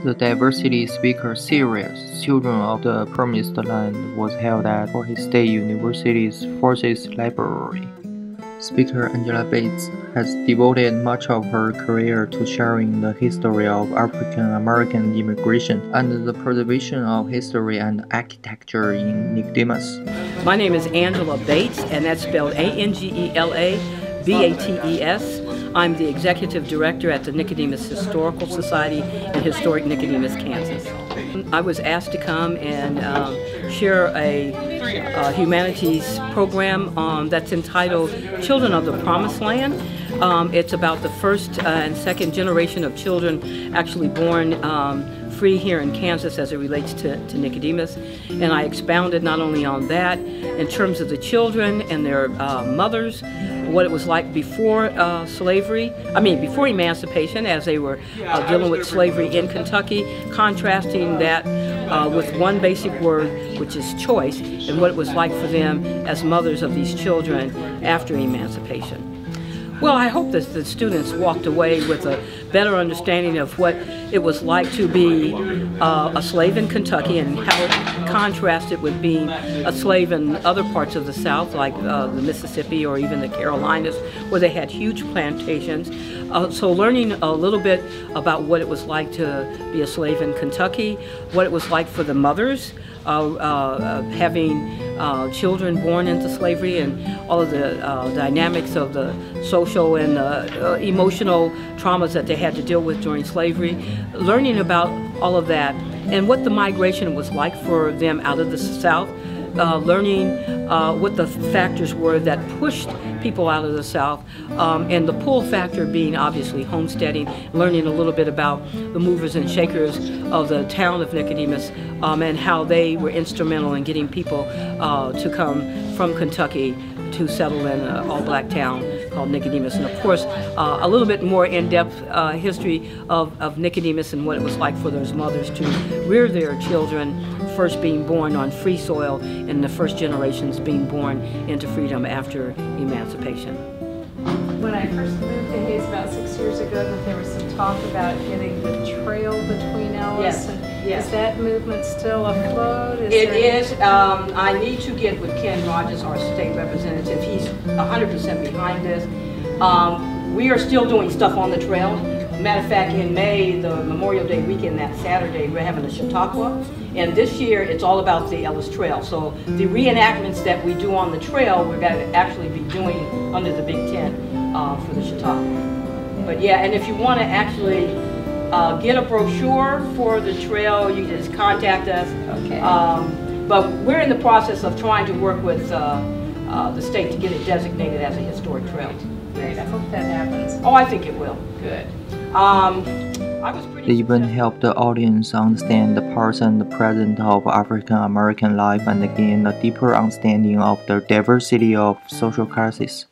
The Diversity Speaker Series, Children of the Promised Land, was held at Florida State University's Forsyth Library. Speaker Angela Bates has devoted much of her career to sharing the history of African American immigration and the preservation of history and architecture in Nicodemus. My name is Angela Bates, and that's spelled A-N-G-E-L-A-B-A-T-E-S. I'm the Executive Director at the Nicodemus Historical Society in historic Nicodemus, Kansas. I was asked to come and share a humanities program that's entitled Children of the Promised Land. It's about the first and second generation of children actually born free here in Kansas as it relates to Nicodemus. And I expounded not only on that in terms of the children and their mothers, what it was like before before emancipation, as they were dealing with slavery in Kentucky, contrasting that with one basic word, which is choice, and what it was like for them as mothers of these children after emancipation. Well, I hope that the students walked away with a better understanding of what it was like to be a slave in Kentucky and how it contrasted with being a slave in other parts of the South, like the Mississippi or even the Carolinas, where they had huge plantations. So learning a little bit about what it was like to be a slave in Kentucky, what it was like for the mothers, having children born into slavery, and all of the dynamics of the social and emotional traumas that they had to deal with during slavery, learning about all of that and what the migration was like for them out of the South, learning what the factors were that pushed people out of the South, and the pull factor being obviously homesteading, learning a little bit about the movers and shakers of the town of Nicodemus, and how they were instrumental in getting people to come from Kentucky to settle in an all-black town called Nicodemus. And of course, a little bit more in-depth history of Nicodemus and what it was like for those mothers to rear their children, first being born on free soil and the first generations being born into freedom after emancipation. When I first moved to Hays about 6 years ago, that there was some talk about getting the trail between Ellis. Yes. And yes. Is that movement still afloat? It is. I need to get with Ken Rogers, our state representative. He's 100% behind this. We are still doing stuff on the trail. Matter of fact, in May, the Memorial Day weekend, that Saturday, we're having a Chautauqua. And this year, it's all about the Ellis Trail. So the reenactments that we do on the trail, we're going to actually be doing under the big tent for the Chautauqua. But yeah, and if you want to actually get a brochure for the trail, you just contact us. Okay. But we're in the process of trying to work with the state to get it designated as a historic trail. Great, I hope that happens. Oh, I think it will. Good. The event helped the audience understand the past and the present of African American life and gain a deeper understanding of the diversity of social classes.